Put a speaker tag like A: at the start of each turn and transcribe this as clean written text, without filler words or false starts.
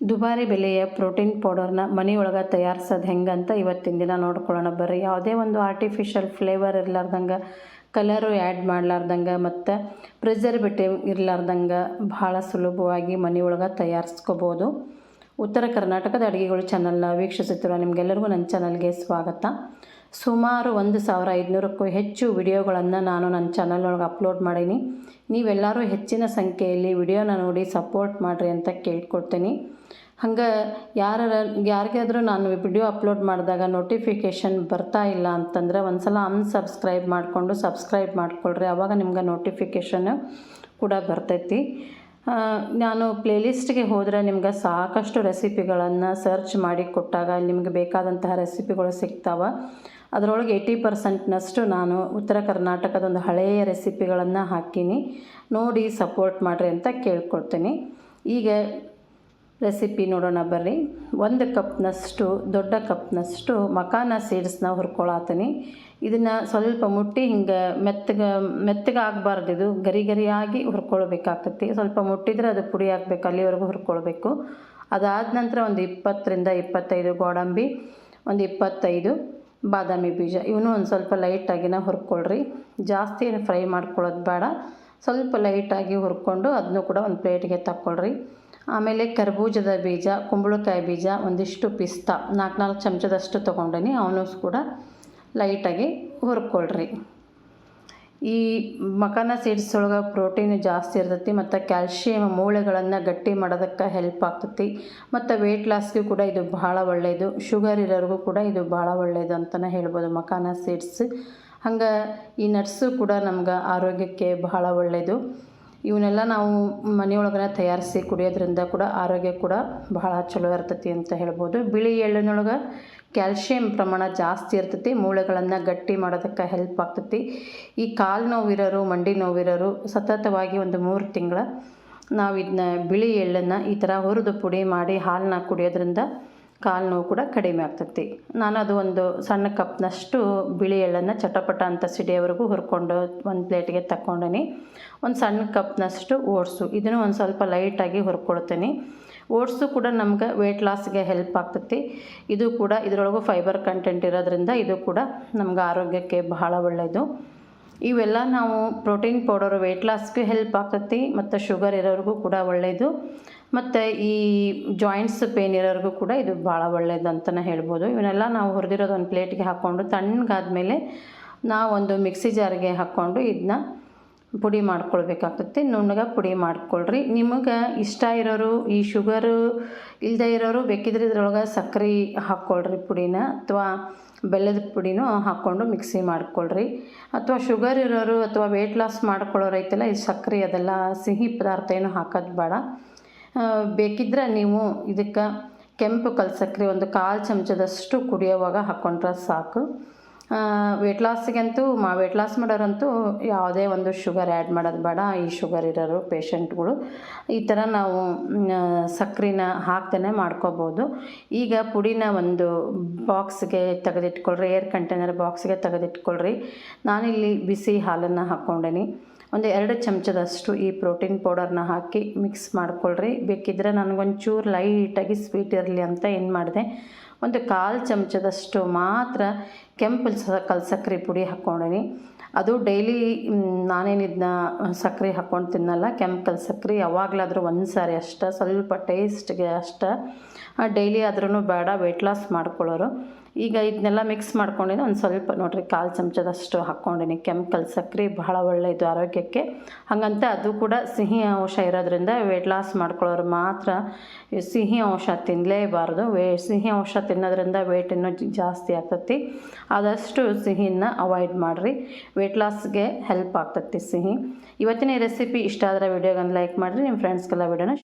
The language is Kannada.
A: ದುಬಾರಿ ಬೆಲೆಯ ಪ್ರೋಟೀನ್ ಪೌಡರ್ನ ಮನೆಯೊಳಗೆ ತಯಾರಿಸೋದು ಹೆಂಗಂತ ಇವತ್ತಿನ ದಿನ ನೋಡ್ಕೊಳ್ಳೋಣ ಬರ್ರಿ. ಯಾವುದೇ ಒಂದು ಆರ್ಟಿಫಿಷಿಯಲ್ ಫ್ಲೇವರ್ ಇರಲಾರ್ದಂಗೆ, ಕಲರು ಆ್ಯಡ್ ಮಾಡಲಾರ್ದಂಗೆ ಮತ್ತು ಪ್ರಿಸರ್ವೇಟಿವ್ ಇರಲಾರ್ದಂಗೆ ಭಾಳ ಸುಲಭವಾಗಿ ಮನೆಯೊಳಗೆ ತಯಾರಿಸ್ಕೋಬೋದು. ಉತ್ತರ ಕರ್ನಾಟಕದ ಅಡುಗೆಗಳು ಚಾನಲ್ನ ವೀಕ್ಷಿಸುತ್ತಿರುವ ನಿಮಗೆಲ್ಲರಿಗೂ ನನ್ನ ಚಾನಲ್ಗೆ ಸ್ವಾಗತ. ಸುಮಾರು 1500ಕ್ಕೂ ಹೆಚ್ಚು ವಿಡಿಯೋಗಳನ್ನು ನಾನು ನನ್ನ ಚಾನಲ್ ಒಳಗೆ ಅಪ್ಲೋಡ್ ಮಾಡೀನಿ. ನೀವೆಲ್ಲರೂ ಹೆಚ್ಚಿನ ಸಂಖ್ಯೆಯಲ್ಲಿ ವಿಡಿಯೋನ ನೋಡಿ ಸಪೋರ್ಟ್ ಮಾಡಿರಿ ಅಂತ ಕೇಳ್ಕೊಳ್ತೀನಿ. ಹಂಗೆ ಯಾರಿಗಾದರೂ ನಾನು ವಿಡಿಯೋ ಅಪ್ಲೋಡ್ ಮಾಡಿದಾಗ ನೋಟಿಫಿಕೇಷನ್ ಬರ್ತಾ ಇಲ್ಲ ಅಂತಂದರೆ ಒಂದು ಸಲ ಅನ್ಸಬ್ಸ್ಕ್ರೈಬ್ ಮಾಡಿಕೊಂಡು ಸಬ್ಸ್ಕ್ರೈಬ್ ಮಾಡ್ಕೊಳ್ರಿ. ಆವಾಗ ನಿಮ್ಗೆ ನೋಟಿಫಿಕೇಷನ್ ಕೂಡ ಬರ್ತೈತಿ. ನಾನು ಪ್ಲೇಲಿಸ್ಟ್ಗೆ ಹೋದರೆ ನಿಮ್ಗೆ ಸಾಕಷ್ಟು ರೆಸಿಪಿಗಳನ್ನು ಸರ್ಚ್ ಮಾಡಿ ಕೊಟ್ಟಾಗ ನಿಮಗೆ ಬೇಕಾದಂತಹ ರೆಸಿಪಿಗಳು ಸಿಗ್ತಾವೆ. ಅದರೊಳಗೆ 80% ನಾನು ಉತ್ತರ ಕರ್ನಾಟಕದ ಒಂದು ಹಳೆಯ ರೆಸಿಪಿಗಳನ್ನು ಹಾಕೀನಿ. ನೋಡಿ ಸಪೋರ್ಟ್ ಮಾಡಿರಿ ಅಂತ ಕೇಳ್ಕೊಳ್ತೀನಿ. ಈಗ ರೆಸಿಪಿ ನೋಡೋಣ ಬರ್ರಿ. 1 ಕಪ್ನಷ್ಟು ದೊಡ್ಡ ಕಪ್ನಷ್ಟು ಮಕಾನ ಸೀಡ್ಸ್ನ ಹುರ್ಕೊಳತ್ತೀನಿ. ಇದನ್ನು ಸ್ವಲ್ಪ ಮುಟ್ಟಿ ಹಿಂಗೆ ಮೆತ್ತಗೆ ಆಗಬಾರ್ದು, ಇದು ಗರಿಯಾಗಿ ಹುರ್ಕೊಳ್ಬೇಕಾಗ್ತೈತಿ. ಸ್ವಲ್ಪ ಮುಟ್ಟಿದ್ರೆ ಅದು ಪುಡಿ ಆಗಬೇಕು, ಅಲ್ಲಿವರೆಗೂ ಹುರ್ಕೊಳ್ಬೇಕು. ಅದಾದ ನಂತರ ಒಂದು 20ರಿಂದ 25 ಗೋಡಂಬಿ, ಒಂದು 25 ಬಾದಾಮಿ ಬೀಜ, ಇವನು ಒಂದು ಸ್ವಲ್ಪ ಲೈಟಾಗಿನ ಹುರ್ಕೊಳ್ರಿ. ಜಾಸ್ತಿ ಏನು ಫ್ರೈ ಮಾಡ್ಕೊಳ್ಳೋದು ಬೇಡ, ಸ್ವಲ್ಪ ಲೈಟಾಗಿ ಹುರ್ಕೊಂಡು ಅದನ್ನು ಕೂಡ ಒಂದು ಪ್ಲೇಟಿಗೆ ತಕ್ಕೊಳ್ರಿ. ಆಮೇಲೆ ಕರ್ಬೂಜದ ಬೀಜ, ಕುಂಬಳಕಾಯಿ ಬೀಜ, ಒಂದಿಷ್ಟು ಪಿಸ್ತಾ 4 ಚಮಚದಷ್ಟು ತೊಗೊಂಡಿನಿ, ಅವನು ಕೂಡ ಲೈಟಾಗಿ ಹುರ್ಕೊಳ್ರಿ. ಈ ಮಕಾನ ಸೀಡ್ಸ್ ಒಳಗೆ ಪ್ರೋಟೀನ್ ಜಾಸ್ತಿ ಇರ್ತೈತಿ ಮತ್ತು ಕ್ಯಾಲ್ಶಿಯಂ ಮೂಳೆಗಳನ್ನು ಗಟ್ಟಿ ಮಾಡೋದಕ್ಕೆ ಹೆಲ್ಪ್ ಆಗ್ತೈತಿ. ಮತ್ತು ವೆಯ್ಟ್ ಲಾಸ್ಗೂ ಕೂಡ ಇದು ಭಾಳ ಒಳ್ಳೆಯದು. ಶುಗರ್ ಇರೋರಿಗೂ ಕೂಡ ಇದು ಭಾಳ ಒಳ್ಳೆಯದು ಅಂತಲೇ ಹೇಳ್ಬೋದು ಮಕಾನ ಸೀಡ್ಸ್. ಹಂಗೆ ಈ ನಟ್ಸು ಕೂಡ ನಮ್ಗೆ ಆರೋಗ್ಯಕ್ಕೆ ಬಹಳ ಒಳ್ಳೆಯದು. ಇವನ್ನೆಲ್ಲ ನಾವು ಮನೆಯೊಳಗನೆ ತಯಾರಿಸಿ ಕುಡಿಯೋದ್ರಿಂದ ಕೂಡ ಆರೋಗ್ಯ ಕೂಡ ಬಹಳ ಚಲೋ ಇರ್ತೈತಿ ಅಂತ ಹೇಳ್ಬೋದು. ಬಿಳಿ ಎಳ್ಳಿನೊಳಗೆ ಕ್ಯಾಲ್ಶಿಯಂ ಪ್ರಮಾಣ ಜಾಸ್ತಿ ಇರ್ತೈತಿ, ಮೂಳೆಗಳನ್ನು ಗಟ್ಟಿ ಮಾಡೋದಕ್ಕೆ ಹೆಲ್ಪ್ ಆಗ್ತೈತಿ. ಈ ಕಾಲು ನೋವಿರೋರು, ಮಂಡಿ ನೋವಿರೋರು ಸತತವಾಗಿ ಒಂದು 3 ತಿಂಗಳ ನಾವು ಇದನ್ನ ಬಿಳಿ ಎಳ್ಳನ್ನು ಈ ಥರ ಹುರಿದು ಪುಡಿ ಮಾಡಿ ಹಾಲನ್ನ ಕುಡಿಯೋದ್ರಿಂದ ಕಾಲು ನೋವು ಕೂಡ ಕಡಿಮೆ ಆಗ್ತೈತಿ. ನಾನು ಅದು ಒಂದು ಸಣ್ಣ ಕಪ್ನಷ್ಟು ಬಿಳಿ ಎಳ್ಳನ್ನು ಚಟಪಟ ಅಂತ ಸಿಡಿಯೋವರೆಗೂ ಹುರ್ಕೊಂಡು ಒಂದು ಪ್ಲೇಟಿಗೆ ತಗೊಂಡಿನಿ. ಒಂದು ಸಣ್ಣ ಕಪ್ನಷ್ಟು ಓಟ್ಸು, ಇದನ್ನು ಒಂದು ಸ್ವಲ್ಪ ಲೈಟಾಗಿ ಹುರ್ಕೊಳ್ತೀನಿ. ಓಟ್ಸು ಕೂಡ ನಮ್ಗೆ ವೆಯ್ಟ್ ಲಾಸ್ಗೆ ಹೆಲ್ಪ್ ಆಗ್ತೈತಿ. ಇದು ಕೂಡ ಇದರೊಳಗೂ ಫೈಬರ್ ಕಂಟೆಂಟ್ ಇರೋದ್ರಿಂದ ಇದು ಕೂಡ ನಮ್ಗೆ ಆರೋಗ್ಯಕ್ಕೆ ಬಹಳ ಒಳ್ಳೆಯದು. ಇವೆಲ್ಲ ನಾವು ಪ್ರೋಟೀನ್ ಪೌಡರು ವೆಯ್ಟ್ ಲಾಸ್ಗೆ ಹೆಲ್ಪ್ ಆಗ್ತೈತಿ ಮತ್ತು ಶುಗರ್ ಇರೋರಿಗೂ ಕೂಡ ಒಳ್ಳೆಯದು. ಮತ್ತು ಈ ಜಾಯಿಂಟ್ಸ್ ಪೇನ್ ಇರೋರಿಗೂ ಕೂಡ ಇದು ಭಾಳ ಒಳ್ಳೆಯದು ಅಂತಲೇ ಹೇಳ್ಬೋದು. ಇವನ್ನೆಲ್ಲ ನಾವು ಹುರಿದಿರೋದು ಒಂದು ಪ್ಲೇಟ್ಗೆ ಹಾಕ್ಕೊಂಡು ತಣ್ಣಗಾದ್ಮೇಲೆ ನಾವೊಂದು ಮಿಕ್ಸಿ ಜಾರ್ಗೆ ಹಾಕ್ಕೊಂಡು ಇದನ್ನ ಪುಡಿ ಮಾಡ್ಕೊಳ್ಬೇಕಾಗ್ತೈತಿ. ನುಣ್ಣಗೆ ಪುಡಿ ಮಾಡ್ಕೊಳ್ರಿ. ನಿಮಗೆ ಇಷ್ಟ ಇರೋರು, ಈ ಶುಗರು ಇಲ್ಲದೆ ಇರೋರು ಬೇಕಿದ್ರೆ ಇದ್ರೊಳಗೆ ಸಕ್ಕರೆ ಹಾಕ್ಕೊಳ್ರಿ ಪುಡಿನ, ಅಥವಾ ಬೆಲ್ಲದ ಪುಡಿನೂ ಹಾಕ್ಕೊಂಡು ಮಿಕ್ಸಿ ಮಾಡ್ಕೊಳ್ರಿ. ಅಥವಾ ಶುಗರ್ ಇರೋರು ಅಥವಾ ವೆಯ್ಟ್ ಲಾಸ್ ಮಾಡ್ಕೊಳ್ಳೋರು ಐತಲ್ಲ, ಈ ಸಕ್ಕರೆ ಅದೆಲ್ಲ ಸಿಹಿ ಪದಾರ್ಥ ಏನು ಹಾಕೋದು ಬೇಡ. ಬೇಕಿದ್ರೆ ನೀವು ಇದಕ್ಕೆ ಕೆಂಪು ಕಲ್ಸಕ್ಕರೆ ಒಂದು 1/4 ಚಮಚದಷ್ಟು ಕುಡಿಯೋವಾಗ ಹಾಕ್ಕೊಂಡ್ರೆ ಸಾಕು. ವೆಯ್ಟ್ ಲಾಸ್ಗಂತೂ ವೆಯ್ಟ್ ಲಾಸ್ ಮಾಡೋರಂತೂ ಯಾವುದೇ ಒಂದು ಶುಗರ್ ಆ್ಯಡ್ ಮಾಡೋದು ಬೇಡ. ಈ ಶುಗರ್ ಇರೋರು ಪೇಷಂಟ್ಗಳು ಈ ಥರ ನಾವು ಸಕ್ಕರೆನ ಹಾಕ್ದೇ ಮಾಡ್ಕೋಬೋದು. ಈಗ ಪುಡಿನ ಒಂದು ಬಾಕ್ಸ್ಗೆ ತೆಗೆದಿಟ್ಕೊಳ್ರಿ, ಏರ್ ಕಂಟೈನರ್ ಬಾಕ್ಸ್ಗೆ ತೆಗೆದಿಟ್ಕೊಳ್ರಿ. ನಾನಿಲ್ಲಿ ಬಿಸಿ ಹಾಲನ್ನು ಹಾಕ್ಕೊಂಡೇನಿ. ಒಂದು 2 ಚಮಚದಷ್ಟು ಈ ಪ್ರೋಟೀನ್ ಪೌಡರ್ನ ಹಾಕಿ ಮಿಕ್ಸ್ ಮಾಡ್ಕೊಳ್ರಿ. ಬೇಕಿದ್ದರೆ ನನಗೊಂಚೂರು ಲೈಟಾಗಿ ಸ್ವೀಟ್ ಇರಲಿ ಅಂತ ಏನು ಮಾಡಿದೆ, ಒಂದು 1/4 ಚಮಚದಷ್ಟು ಮಾತ್ರ ಕೆಂಪು ಕಲ್ಸಕ್ಕರೆ ಪುಡಿ ಹಾಕ್ಕೊಂಡೀನಿ. ಅದು ಡೈಲಿ ನಾನೇನಿದನ್ನ ಸಕ್ಕರೆ ಹಾಕ್ಕೊಂಡು ತಿನ್ನಲ್ಲ. ಕೆಂಪು ಕಲ್ಸಕ್ಕರೆ ಯಾವಾಗಲಾದರೂ ಒಂದು ಸಾರಿ ಅಷ್ಟೇ, ಸ್ವಲ್ಪ ಟೇಸ್ಟ್ಗೆ ಅಷ್ಟೇ, ಡೈಲಿ ಆದ್ರೂ ಬೇಡ ವೆಯ್ಟ್ ಲಾಸ್ ಮಾಡ್ಕೊಳ್ಳೋರು. ಈಗ ಇದನ್ನೆಲ್ಲ ಮಿಕ್ಸ್ ಮಾಡ್ಕೊಂಡಿನಿ. ಒಂದು ಸ್ವಲ್ಪ ನೋಡಿರಿ 1/4 ಚಮಚದಷ್ಟು ಹಾಕ್ಕೊಂಡಿನಿ. ಕೆಂಪು ಕಲ್ಸಕ್ಕರೆ ಬಹಳ ಒಳ್ಳೆಯದು ಆರೋಗ್ಯಕ್ಕೆ. ಹಾಗಂತ ಅದು ಕೂಡ ಸಿಹಿ ಅಂಶ ಇರೋದ್ರಿಂದ ವೆಯ್ಟ್ ಲಾಸ್ ಮಾಡ್ಕೊಳ್ಳೋರು ಮಾತ್ರ ಸಿಹಿ ಅಂಶ ತಿನ್ನಲೇಬಾರ್ದು. ಸಿಹಿ ಅಂಶ ತಿನ್ನೋದ್ರಿಂದ ವೆಯ್ಟ್ ಇನ್ನೂ ಜಾಸ್ತಿ ಆಗ್ತೈತಿ. ಆದಷ್ಟು ಸಿಹಿನ ಅವಾಯ್ಡ್ ಮಾಡಿರಿ, ವೆಯ್ಟ್ ಲಾಸ್ಗೆ ಹೆಲ್ಪ್ ಆಗ್ತೈತಿ ಸಿಹಿ. ಇವತ್ತಿನ ಈ ರೆಸಿಪಿ ಇಷ್ಟ ಆದರೆ ವಿಡಿಯೋಗೊಂದು ಲೈಕ್ ಮಾಡಿರಿ, ನಿಮ್ಮ ಫ್ರೆಂಡ್ಸ್ಗೆಲ್ಲ ವಿಡಿಯೋನ